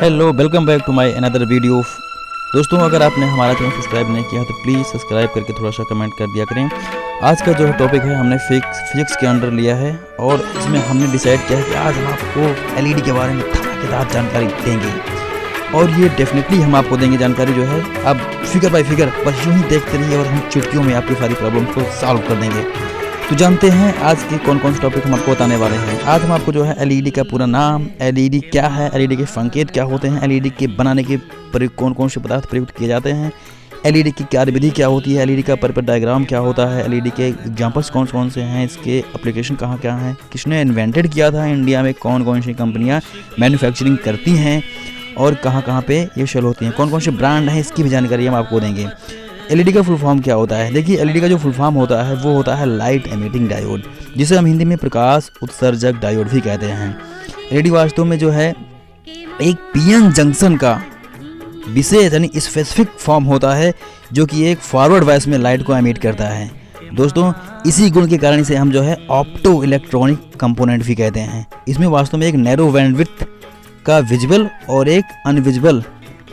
Hello, welcome back to my another video. दोस्तों, अगर आपने हमारा चैनल सब्सक्राइब नहीं किया तो प्लीज़ सब्सक्राइब करके थोड़ा सा कमेंट कर दिया करें। आज का जो टॉपिक है हमने फिजिक्स के अंडर लिया है और इसमें हमने डिसाइड किया है कि आज हम आपको एलईडी के बारे में धमाकेदार जानकारी देंगे और ये डेफिनेटली हम आपको देंगे जानकारी जो है अब फिगर बाय फिगर, बस यूँ ही देखते रहिए और हम चुटकियों में आपकी सारी प्रॉब्लम को सॉल्व कर देंगे। तो जानते हैं आज के कौन कौन से टॉपिक हम आपको बताने वाले हैं। आज हम आपको जो है एलईडी का पूरा नाम, एलईडी क्या है, एलईडी के संकेत क्या होते हैं, एलईडी के बनाने के प्रयोग कौन कौन से पदार्थ प्रयुक्त किए जाते हैं, एलईडी की कार्यविधि क्या होती है, एलईडी का पर्पस डायग्राम क्या होता है, एलईडी के एग्जांपल्स कौन कौन से हैं, इसके एप्लीकेशन कहाँ क्या हैं, किसने इन्वेंटेड किया था, इंडिया में कौन कौन सी कंपनियाँ मैन्युफैक्चरिंग करती हैं और कहाँ कहाँ पे ये सेल होती हैं, कौन कौन से ब्रांड हैं, इसकी भी जानकारी हम आपको देंगे। एलईडी का फुल फॉर्म क्या होता है? देखिए, एलईडी का जो फुल फॉर्म होता है वो होता है लाइट एमिटिंग डायोड, जिसे हम हिंदी में प्रकाश उत्सर्जक डायोड भी कहते हैं। एलईडी वास्तव में जो है एक पीएन जंक्शन का विशेष यानी स्पेसिफिक फॉर्म होता है जो कि एक फॉरवर्ड वाइस में लाइट को एमिट करता है। दोस्तों, इसी गुण के कारण इसे हम जो है ऑप्टो इलेक्ट्रॉनिक कंपोनेंट भी कहते हैं। इसमें वास्तव में एक नैरो बैंडविड्थ का विजुअल और एक अनविजुअल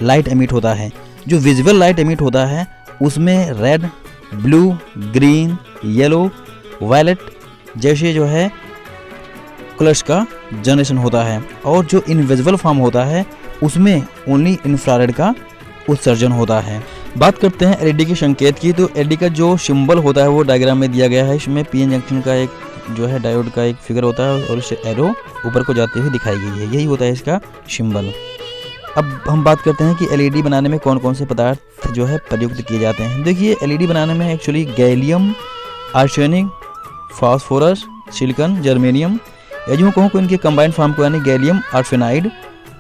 लाइट एमिट होता है। जो विजुअल लाइट एमिट होता है उसमें red, blue, green, yellow, violet जैसे जो है कलर्स का जनरेशन होता है और जो इनविजिबल फॉर्म होता है उसमें ओनली इंफ्रारेड का उत्सर्जन होता है। बात करते हैं एलईडी के संकेत की। तो एलईडी का जो सिंबल होता है वो डायग्राम में दिया गया है। इसमें पीएन जंक्शन का एक जो है डायोड का एक फिगर होता है और उससे एरो ऊपर को जाते हुए दिखाई गई है, यही होता है इसका सिंबल। अब हम बात करते हैं कि एलईडी बनाने में कौन कौन से पदार्थ जो है प्रयुक्त किए जाते हैं। देखिए, एलईडी बनाने में actually gallium arsenic, phosphorus, silicon, germanium या यूँ कहूँ को इनके कंबाइंड फॉर्म को यानी gallium arsenide,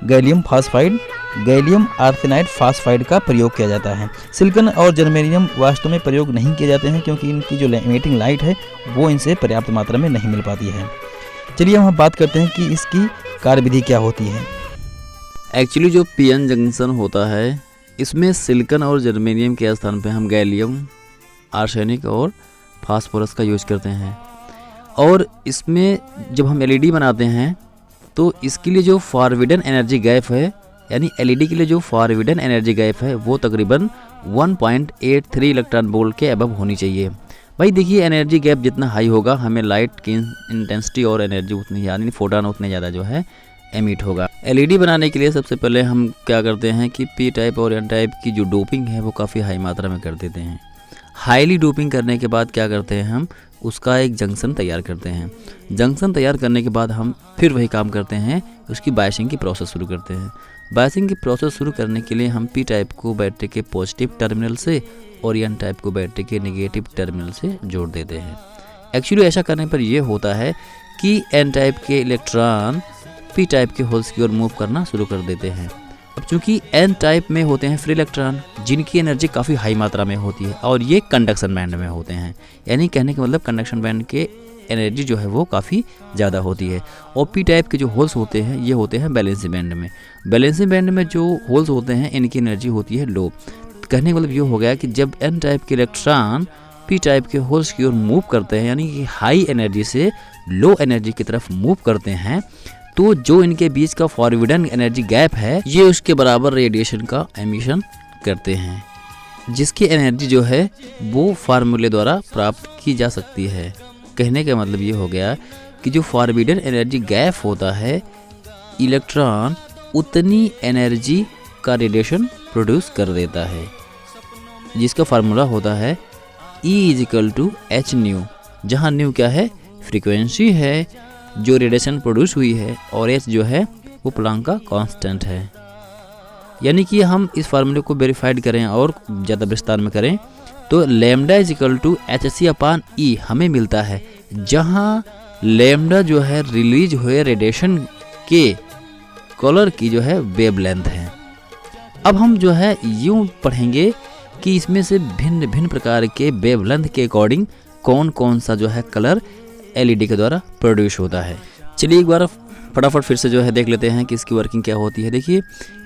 gallium phosphide, gallium arsenide phosphide का प्रयोग किया जाता है। सिलिकॉन और जर्मेनियम वास्तव में प्रयोग नहीं किए जाते हैं क्योंकि इनकी जो एमिटिंग लाइट है वो इनसे पर्याप्त मात्रा में नहीं मिल पाती है। चलिए हम बात करते हैं कि इसकी कार्यविधि क्या होती है। एक्चुअली जो पीएन जंक्शन होता है इसमें सिलिकॉन और जर्मेनियम के स्थान पे हम गैलियम आर्सेनिक और फास्फोरस का यूज करते हैं। और इसमें जब हम एलईडी बनाते हैं तो इसके लिए जो फॉरबिडन एनर्जी गैप है यानी एलईडी के लिए जो फॉरबिडन एनर्जी गैप है वो तकरीबन 1.83 इलेक्ट्रॉन वोल्ट के अबव होनी चाहिए। भाई देखिए, एनर्जी गैप जितना हाई होगा हमें लाइट की इंटेंसिटी और एनर्जी उतनी यानी फोटोन उतने ज़्यादा जो है एमिट होगा। एलईडी बनाने के लिए सबसे पहले हम क्या करते हैं कि पी टाइप और एन टाइप की जो डोपिंग है वो काफ़ी हाई मात्रा में कर देते हैं। हाईली डोपिंग करने के बाद क्या करते हैं हम उसका एक जंक्शन तैयार करते हैं। जंक्शन तैयार करने के बाद हम फिर वही काम करते हैं, उसकी बायसिंग की प्रोसेस शुरू करते हैं। बायसिंग की प्रोसेस शुरू करने के लिए हम पी टाइप को बैटरी के पॉजिटिव टर्मिनल से और एन टाइप को बैटरी के नेगेटिव टर्मिनल से जोड़ देते हैं। एक्चुअली ऐसा करने पर यह होता है कि एन टाइप के इलेक्ट्रॉन पी टाइप के होल्स की ओर मूव करना शुरू कर देते हैं। अब चूंकि एन टाइप में होते हैं फ्री इलेक्ट्रॉन जिनकी एनर्जी काफ़ी हाई मात्रा में होती है और ये कंडक्शन बैंड में होते हैं, यानी कहने का मतलब कंडक्शन बैंड के एनर्जी जो है वो काफ़ी ज़्यादा होती है। और पी टाइप के जो होल्स होते हैं ये होते हैं बैलेंसिंग बैंड में। बैलेंसिंग बैंड में जो होल्स होते हैं इनकी एनर्जी होती है लो। कहने का मतलब ये हो गया कि जब एन टाइप के इलेक्ट्रॉन पी टाइप के होल्स की ओर मूव करते हैं यानी कि हाई एनर्जी से लो एनर्जी की तरफ मूव करते हैं तो जो इनके बीच का फॉरबिडन एनर्जी गैप है ये उसके बराबर रेडिएशन का एमिशन करते हैं, जिसकी एनर्जी जो है वो फार्मूले द्वारा प्राप्त की जा सकती है। कहने का मतलब ये हो गया कि जो फॉरबिडन एनर्जी गैप होता है इलेक्ट्रॉन उतनी एनर्जी का रेडिएशन प्रोड्यूस कर देता है, जिसका फार्मूला होता है E=h², जहाँ न्यू क्या है फ्रीक्वेंसी है जो रेडिएशन प्रोड्यूस हुई है और एच जो है वो प्लांक का कांस्टेंट है। यानी कि हम इस फार्मूले को वेरीफाइड करें और ज़्यादा विस्तार में करें तो λ=hc/E हमें मिलता है, जहाँ लैम्डा जो है रिलीज हुए रेडिएशन के कलर की जो है वेवलेंथ है। अब हम जो है यूँ पढ़ेंगे कि इसमें से भिन्न भिन्न प्रकार के वेवलेंथ के अकॉर्डिंग कौन कौन सा जो है कलर एलईडी के द्वारा प्रोड्यूस होता है। चलिए एक बार फटाफट फिर से जो है देख लेते हैं कि इसकी वर्किंग क्या होती है। देखिए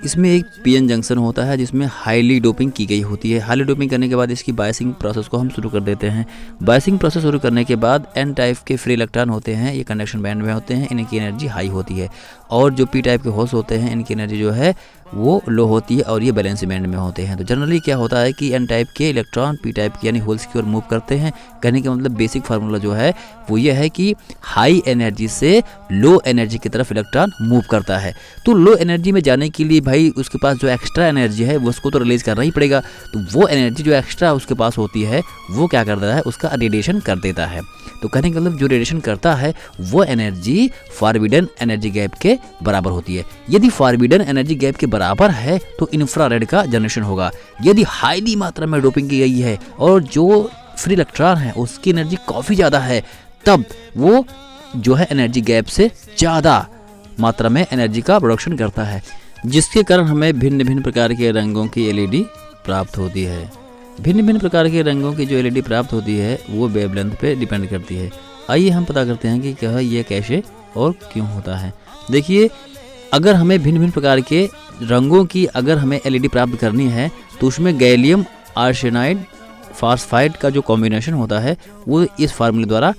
इसमें एक पीएन जंक्शन होता है जिसमें हाईली डोपिंग की गई होती है। हाईली डोपिंग करने के बाद इसकी बायसिंग प्रोसेस को हम शुरू कर देते हैं। बायसिंग प्रोसेस शुरू करने के बाद एन टाइप के फ्री इलेक्ट्रॉन होते हैं, ये कंडक्शन बैंड में होते हैं, इनकी एनर्जी हाई होती है। और जो पी टाइप के होल्स होते हैं इनकी एनर्जी जो है वो लो होती है और ये बैलेंस बैंड में होते हैं। तो जनरली क्या होता है कि एन टाइप के इलेक्ट्रॉन पी टाइप के यानी होल्स की ओर मूव करते हैं। कहने का मतलब बेसिक फार्मूला जो है वो ये है कि हाई एनर्जी से लो एनर्जी की तरफ इलेक्ट्रॉन मूव करता है। तो लो एनर्जी में जाने के लिए भाई उसके पास जो एक्स्ट्रा एनर्जी है वो उसको तो रिलीज करना ही पड़ेगा। तो वो एनर्जी जो एक्स्ट्रा उसके पास होती है वो क्या करता है, उसका रेडिएशन कर देता है। तो कहने का मतलब जो रेडिएशन करता है वो एनर्जी फॉरबिडन एनर्जी गैप के बराबर होती है। यदि फॉरबिडन एनर्जी गैप के बराबर है तो इंफ्रारेड का जनरेशन होगा। यदि हाईली मात्रा में डोपिंग की गई है और जो फ्री इलेक्ट्रॉन है उसकी एनर्जी काफ़ी ज़्यादा है, तब वो जो है एनर्जी गैप से ज़्यादा मात्रा में एनर्जी का प्रोडक्शन करता है, जिसके कारण हमें भिन्न भिन्न प्रकार के रंगों की एलईडी प्राप्त होती है। भिन्न भिन्न प्रकार के रंगों की जो एलईडी प्राप्त होती है वो वेवलेंथ पे डिपेंड करती है। आइए हम पता करते हैं कि क्या ये कैसे और क्यों होता है। देखिए अगर हमें भिन्न भिन्न प्रकार के रंगों की अगर हमें एलईडी प्राप्त करनी है तो उसमें गैलियम आर्सेनाइड फास्फाइड का जो कॉम्बिनेशन होता है वो इस फार्मूले द्वारा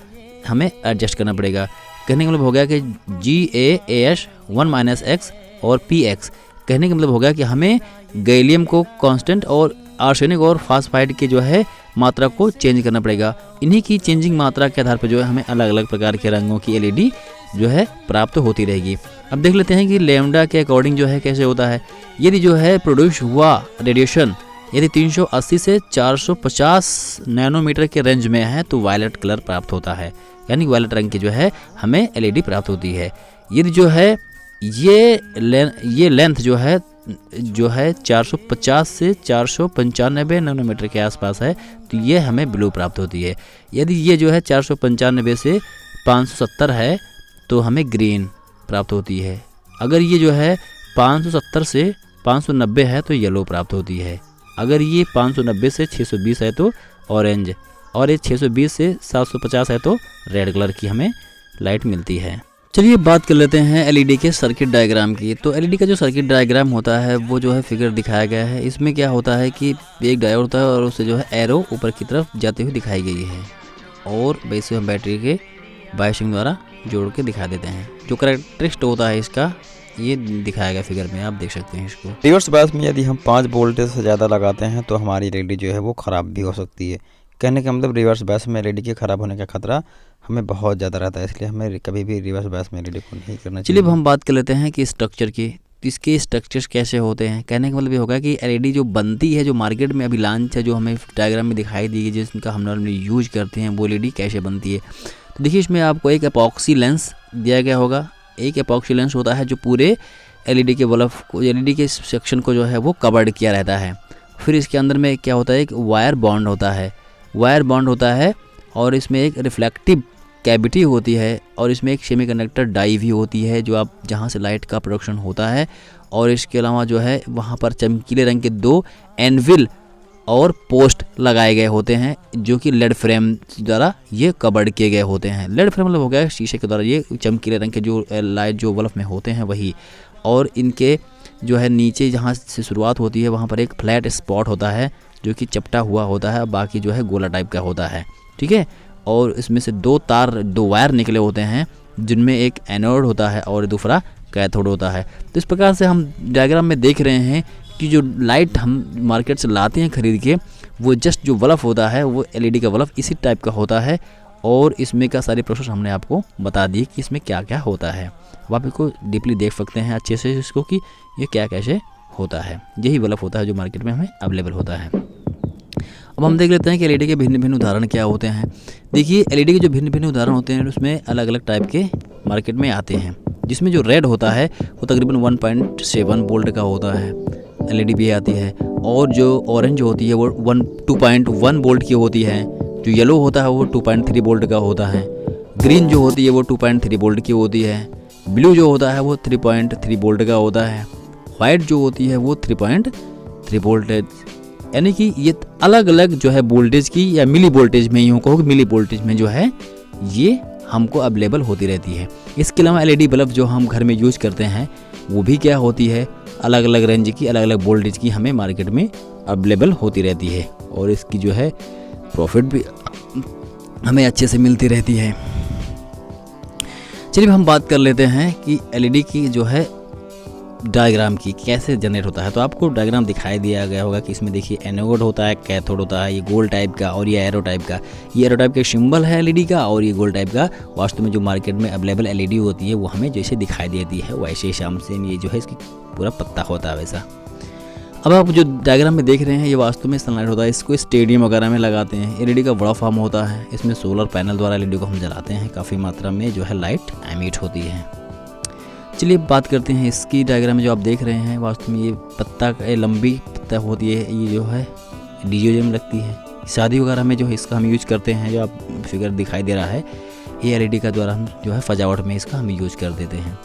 हमें एडजस्ट करना पड़ेगा। कहने का मतलब हो गया कि GaAs1 - X और PX। कहने का मतलब हो गया कि हमें गैलियम को कांस्टेंट और आर्सेनिक और फास्फाइड के जो है मात्रा को चेंज करना पड़ेगा। इन्हीं की चेंजिंग मात्रा के आधार पर जो है हमें अलग अलग प्रकार के रंगों की एलईडी जो है प्राप्त होती रहेगी। अब देख लेते हैं कि लैम्डा के अकॉर्डिंग जो है कैसे होता है। यदि जो है प्रोड्यूस हुआ रेडिएशन यदि 380 से 450 नैनोमीटर के रेंज में है तो वायलेट कलर प्राप्त होता है, यानी वायलेट रंग की जो है हमें एलईडी प्राप्त होती है। यदि जो है ये लेंथ जो है 450 से 495 नैनोमीटर के आसपास है तो ये हमें ब्लू प्राप्त होती है। यदि ये जो है 495 से 570 है तो हमें ग्रीन प्राप्त होती है। अगर ये जो है 570 से 590 है तो येलो प्राप्त होती है। अगर ये 590 से 620 है तो ऑरेंज, और ये 620 से 750 है तो रेड कलर की हमें लाइट मिलती है। चलिए बात कर लेते हैं एलईडी के सर्किट डायग्राम की। तो एलईडी का जो सर्किट डायग्राम होता है वो जो है फिगर दिखाया गया है। इसमें क्या होता है कि एक डायोड होता है और उससे जो है एरो ऊपर की तरफ जाते हुए दिखाई गई है, और वैसे हम बैटरी के बायसिंग द्वारा जोड़ के दिखा देते हैं। जो करेक्टरिस्टिक होता है इसका ये दिखाया गया फिगर में, आप देख सकते हैं इसको। रिवर्स बायस में यदि हम 5 वोल्टेज से ज़्यादा लगाते हैं तो हमारी एलईडी जो है वो ख़राब भी हो सकती है। कहने का मतलब रिवर्स बायस में एलईडी के ख़राब होने का खतरा हमें बहुत ज़्यादा रहता है, इसलिए हमें कभी भी रिवर्स बायस में एलईडी को नहीं करना चाहिए। चलिए अब हम बात कर लेते हैं कि स्ट्रक्चर की, इसके स्ट्रक्चर्स कैसे होते हैं। कहने का मतलब ये होगा कि एलईडी जो बनती है, जो मार्केट में अभी लॉन्च है, जो हमें डायग्राम में दिखाई दी गई, जिसका हम नॉर्मली यूज करते हैं, वो एलईडी कैसे बनती है। तो देखिए इसमें आपको एक एपॉक्सी लेंस दिया गया होगा। एक एपॉक्सी लेंस होता है जो पूरे एलईडी के बल्ब को, एलईडी के सेक्शन को जो है वो कवर्ड किया रहता है। फिर इसके अंदर में क्या होता है, एक वायर बॉन्ड होता है, वायर बॉन्ड होता है, और इसमें एक रिफ्लेक्टिव कैविटी होती है, और इसमें एक सेमीकंडक्टर डाई भी होती है जो आप जहाँ से लाइट का प्रोडक्शन होता है। और इसके अलावा जो है वहाँ पर चमकीले रंग के 2 एनविल और पोस्ट लगाए गए होते हैं जो कि लेड फ्रेम द्वारा ये कवर्ड किए गए होते हैं। लेड फ्रेम मतलब हो गया शीशे के द्वारा, ये चमकीले रंग के जो लाइट जो बल्ब में होते हैं वही। और इनके जो है नीचे जहाँ से शुरुआत होती है वहाँ पर एक फ्लैट स्पॉट होता है जो कि चपटा हुआ होता है, बाकी जो है गोला टाइप का होता है, ठीक है। और इसमें से 2 वायर निकले होते हैं जिनमें एक एनोड होता है और दूसरा कैथोड होता है। तो इस प्रकार से हम डायग्राम में देख रहे हैं कि जो लाइट हम मार्केट से लाते हैं खरीद के, वो जस्ट जो बल्ब होता है वो एलईडी का बल्ब इसी टाइप का होता है। और इसमें का सारी प्रोसेस हमने आपको बता दी कि इसमें क्या क्या होता है। आप इसको डीपली देख सकते हैं अच्छे से इसको कि ये क्या कैसे होता है। यही बल्ब होता है जो मार्केट में हमें अवेलेबल होता है। अब हम देख लेते हैं कि एलईडी के भिन्न भिन्न उदाहरण क्या होते हैं। देखिए एलईडी के जो भिन्न भिन्न उदाहरण होते हैं उसमें अलग अलग टाइप के मार्केट में आते हैं, जिसमें जो रेड होता है वो तकरीबन 1.7 वोल्ट का होता है, एलईडी भी आती है। और जो ऑरेंज होती है वो 2.1 वोल्ट की होती है। जो येलो होता है वो 2.3 वोल्ट का होता है। ग्रीन जो होती है वो 2.3 वोल्ट की होती है। ब्लू जो होता है वो 3.3 वोल्ट का होता है। वाइट जो होती है वो 3.3 वोल्ट है। यानी कि ये अलग अलग जो है वोल्टेज की, या मिली वोल्टेज में यूँ कहो कि मिली वोल्टेज में जो है ये हमको अवेलेबल होती रहती है। इसके अलावा LED बल्ब जो हम घर में यूज करते हैं वो भी क्या होती है, अलग अलग रेंज की, अलग अलग वोल्टेज की हमें मार्केट में अवेलेबल होती रहती है और इसकी जो है प्रॉफिट भी हमें अच्छे से मिलती रहती है। चलिए हम बात कर लेते हैं कि LED की जो है डायग्राम की कैसे जनरेट होता है। तो आपको डायग्राम दिखाई दिया गया होगा कि इसमें देखिए एनोड होता है, कैथोड होता है, ये गोल टाइप का और ये एरो टाइप का। ये एरो टाइप का सिंबल है LED का और ये गोल टाइप का वास्तव में जो मार्केट में अवेलेबल LED होती है वो हमें जैसे दिखाई देती है वैसे शाम से ये जो है इसकी पूरा पत्ता होता है वैसा। अब आप जो डायग्राम में देख रहे हैं ये वास्तव में सनलाइट होता है, इसको स्टेडियम वगैरह में लगाते हैं। LED का बड़ा फार्म होता है, इसमें सोलर पैनल द्वारा LED को हम जलाते हैं, काफ़ी मात्रा में जो है लाइट एमिट होती है। चलिए बात करते हैं इसकी डायग्राम में जो आप देख रहे हैं वास्तव में ये पत्ता लंबी पत्ता होती है, ये जो है डीजे में लगती है। शादी वगैरह में जो है इसका हम यूज करते हैं, जो आप फिगर दिखाई दे रहा है ये LED का द्वारा हम जो है सजावट में इसका हम यूज कर देते हैं।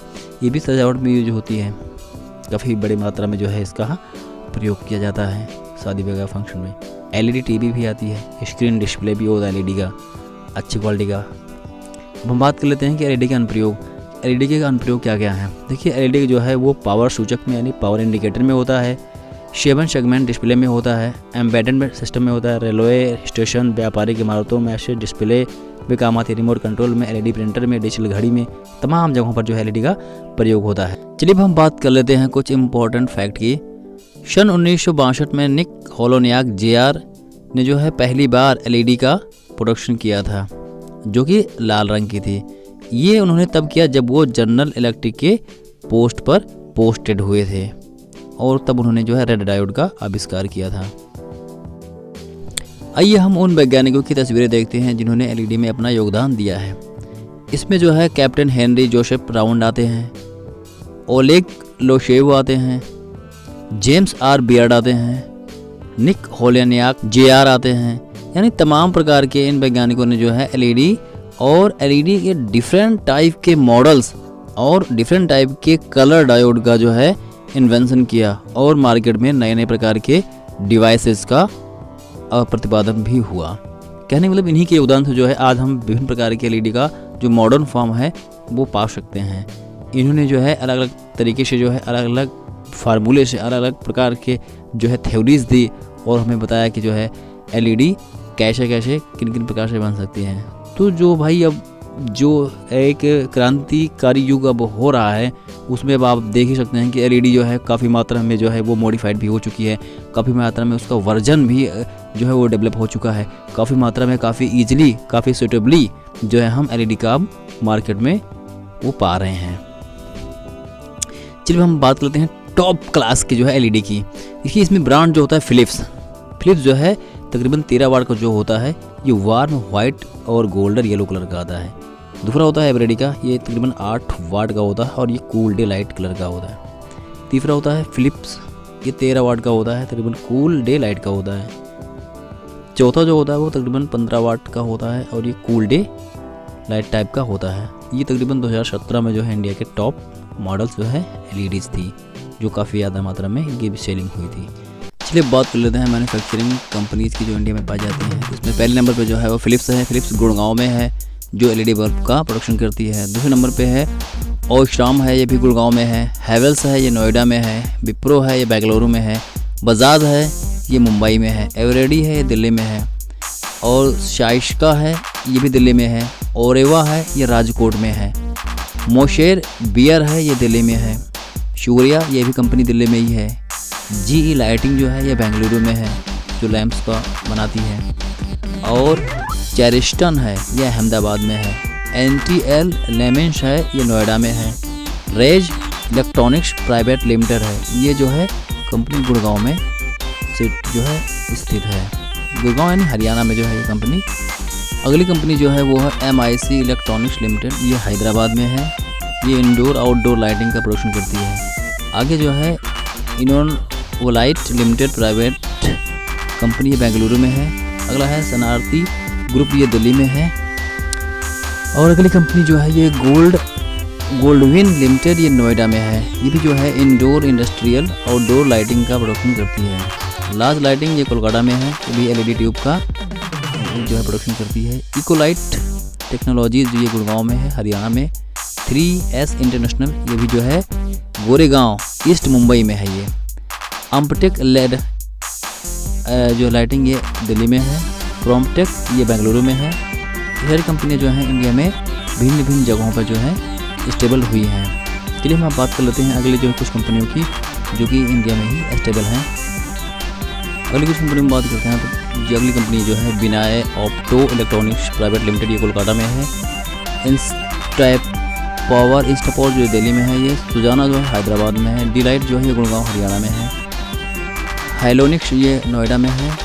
ये भी सजावट में यूज होती है, काफ़ी बड़ी मात्रा में जो है इसका प्रयोग किया जाता है शादी वगैरह फंक्शन में। LED TV भी आती है, स्क्रीन डिस्प्ले भी होता है LED का अच्छी क्वालिटी का। अब हम बात कर लेते हैं कि LED का अनुप्रयोग। LED का अनुप्रयोग क्या क्या है। देखिए LED जो है वो पावर सूचक में यानी पावर इंडिकेटर में होता है, 7 सेगमेंट डिस्प्ले में होता है, एम्बेडेड सिस्टम में होता है, रेलवे स्टेशन, व्यापारिक इमारतों में ऐसे डिस्प्ले भी काम आती है, रिमोट कंट्रोल में, LED प्रिंटर में, डिजिटल घड़ी में, तमाम जगहों पर जो है LED का प्रयोग होता है। चलिए अब हम बात कर लेते हैं कुछ इंपॉर्टेंट फैक्ट की। सन 1962 में निक होलोनियाक JR ने जो है पहली बार LED का प्रोडक्शन किया था जो कि लाल रंग की थी। ये उन्होंने तब किया जब वो जनरल इलेक्ट्रिक के पोस्ट पर पोस्टेड हुए थे और तब उन्होंने जो है रेड डायोड का आविष्कार किया था। आइए हम उन वैज्ञानिकों की तस्वीरें देखते हैं जिन्होंने LED में अपना योगदान दिया है। इसमें जो है कैप्टन हेनरी जोसेफ राउंड आते हैं, ओलेग लोशेव आते हैं, जेम्स R बियर्ड आते हैं, निक होलोनियाक JR आते हैं। यानी तमाम प्रकार के इन वैज्ञानिकों ने जो है LED और LED के डिफरेंट टाइप के मॉडल्स और डिफरेंट टाइप के कलर डायोड का जो है इन्वेंशन किया और मार्केट में नए नए प्रकार के डिवाइसेस का प्रतिपादन भी हुआ। कहने का मतलब इन्हीं के योगदान से जो है आज हम विभिन्न प्रकार के LED का जो मॉडर्न फॉर्म है वो पा सकते हैं। इन्होंने जो है अलग अलग तरीके से जो है अलग अलग फार्मूले से अलग अलग प्रकार के जो है थ्योरीज दी और हमें बताया कि जो है LED कैसे कैसे किन किन प्रकार से बन सकती है। तो जो भाई अब जो एक क्रांतिकारी युग अब हो रहा है उसमें अब आप देख ही सकते हैं कि LED जो है काफ़ी मात्रा में जो है वो मॉडिफाइड भी हो चुकी है, काफ़ी मात्रा में उसका वर्जन भी जो है वो डेवलप हो चुका है, काफ़ी मात्रा में काफ़ी ईजिली काफ़ी सूटेबली जो है हम LED का अब मार्केट में वो पा रहे हैं। चलिए हम बात करते हैं टॉप क्लास की जो है LED की। देखिए इसमें ब्रांड जो होता है फिलिप्स जो है तकरीबन 13 वाट का जो होता है ये वार्म वाइट और गोल्डन येलो कलर का आता है। दूसरा होता है एवरेडी का, ये तकरीबन 8 वाट का होता है और ये कूल डे लाइट कलर का होता है। तीसरा होता है फिलिप्स, ये 13 वाट का होता है, तकरीबन कूल डे लाइट का होता है। चौथा जो होता है वो तकरीबन 15 वाट का होता है और ये कूल डे लाइट टाइप का होता है। ये तकरीबन 2017 में जो है इंडिया के टॉप मॉडल्स जो है LEDs थी जो काफ़ी ज़्यादा मात्रा में इनकी सेलिंग हुई थी। चलिए बात कर लेते हैं मैन्युफैक्चरिंग कंपनीज़ की जो इंडिया में पाई जाती हैं। इसमें पहले नंबर पे जो है वो फिलिप्स है। फिलिप्स गुड़गांव में है जो LED बल्ब का प्रोडक्शन करती है। दूसरे नंबर पे है ओस्ट्राम है, ये भी गुड़गांव में है। हैवेल्स है, ये नोएडा में है। विप्रो है, ये बेंगलुरु में है। बजाज है, ये मुंबई में है। एवरेडी है, ये दिल्ली में है। और शाइस्का है, ये भी दिल्ली में है। ओरेवा है, ये राजकोट में है। मोशेर बियर है, ये दिल्ली में है। शूरिया, ये भी कंपनी दिल्ली में ही है। GE लाइटिंग जो है ये बेंगलुरु में है जो लैंप्स का बनाती है। और चेरिस्टन है, ये अहमदाबाद में है। NTL लेमेंस है, ये नोएडा में है। रेज इलेक्ट्रॉनिक्स प्राइवेट लिमिटेड है, ये जो है कंपनी गुड़गांव में जो है स्थित है। गुड़गांव यानी हरियाणा में जो है ये कंपनी। अगली कंपनी जो है वो है MIC इलेक्ट्रॉनिक्स लिमिटेड, ये हैदराबाद में है। ये इंडोर आउटडोर लाइटिंग का प्रोडक्शन करती है। आगे जो है इनोलाइट लिमिटेड प्राइवेट कंपनी, ये बेंगलुरु में है। अगला है सनारती ग्रुप, ये दिल्ली में है। और अगली कंपनी जो है ये गोल्डविन लिमिटेड, ये नोएडा में है। ये भी जो है इंडोर इंडस्ट्रियल आउटडोर लाइटिंग का प्रोडक्शन करती है। लार्ज लाइटिंग ये कोलकाता में है, ये भी LED ट्यूब का जो है प्रोडक्शन करती है। इकोलाइट टेक्नोलॉजीज जो ये गुड़गांव में है, हरियाणा में। 3S इंटरनेशनल, ये भी जो है गोरेगांव ईस्ट मुंबई में है। ये अम्पटेक लेड जो लाइटिंग ये दिल्ली में है। प्रोमटेक ये बेंगलुरु में है। ये सारी कंपनियाँ जो हैं इंडिया में भिन्न भिन्न जगहों पर जो है स्टेबल हुई हैं। चलिए हम बात कर लेते हैं अगले जो कुछ कंपनियों की जो कि इंडिया में ही स्टेबल हैं। अगली कुछ कंपनी में बात करते हैं तो जो अगली कंपनी जो है बिनाए ऑप्टो इलेक्ट्रॉनिक्स प्राइवेट लिमिटेड, ये कोलकाता में है। इंस्टापोर जो दिल्ली में है। ये सुजाना जो है हैदराबाद में है। डिलाइट जो है ये गुड़गांव हरियाणा में है। हाइलोनिक्स ये नोएडा में है।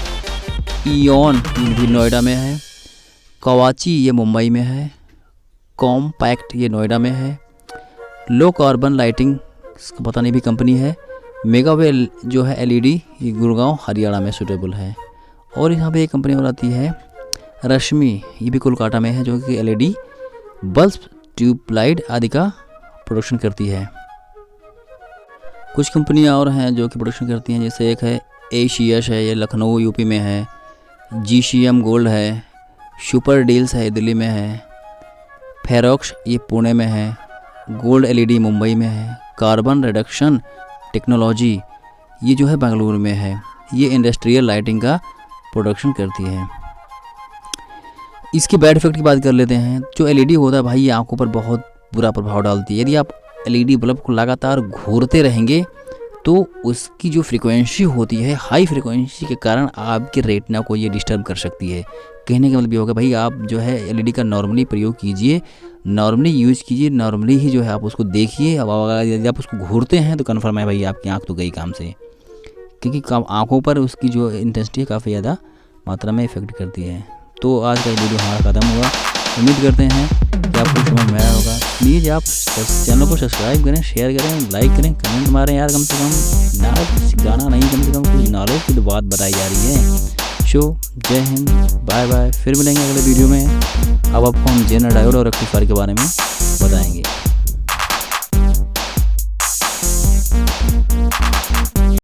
इयॉन भी नोएडा में है। कवाची ये मुंबई में है। कॉम्पैक्ट ये नोएडा में है। लो कार्बन लाइटिंग इसका पता नहीं भी कंपनी है। मेगावेल जो है LED ये गुड़गांव हरियाणा में सूटेबल है। और यहाँ पे एक कंपनी और आती है रश्मि, ये भी कोलकाता में है, जो कि LED बल्ब ट्यूबलाइट आदि का प्रोडक्शन करती है। कुछ कंपनियाँ और हैं जो कि प्रोडक्शन करती हैं, जैसे एक है एशियस है, ये लखनऊ यूपी में है। GCM गोल्ड है। सुपर डील्स है, दिल्ली में है। फेरोक्स ये पुणे में है। गोल्ड LED मुंबई में है। कार्बन रिडक्शन टेक्नोलॉजी ये जो है बेंगलुरु में है। ये इंडस्ट्रियल लाइटिंग का प्रोडक्शन करती है। इसके बैड इफेक्ट की बात कर लेते हैं। जो LED होता है भाई, ये आंखों पर बहुत बुरा प्रभाव डालती है। यदि आप LED बल्ब को लगातार घूरते रहेंगे तो उसकी जो फ्रीक्वेंसी होती है, हाई फ्रीक्वेंसी के कारण आपके रेटिना को ये डिस्टर्ब कर सकती है। कहने का मतलब ये होगा भाई आप जो है LED का नॉर्मली प्रयोग कीजिए, नॉर्मली यूज़ कीजिए, नॉर्मली ही जो है आप उसको देखिए। अब यदि आप उसको घूरते हैं तो कन्फर्म है भाई आपकी आँख तो गई काम से, क्योंकि आँखों पर उसकी जो इंटेंसिटी है काफ़ी ज़्यादा मात्रा में इफेक्ट करती है। तो आज का वीडियो हमारा ख़त्म हुआ। उम्मीद करते हैं कि आपको समझ में आया होगा। प्लीज़ आप चैनल को सब्सक्राइब करें, शेयर करें, लाइक करें, कमेंट मारें यार। कम से कम ना गाना नहीं, कम से कम कुछ नॉलेज की तो बात बताई जा रही है। जय हिंद, बाय बाय। फिर मिलेंगे अगले वीडियो में। अब आपको हम जेनर डायोड और रेक्टिफायर के बारे में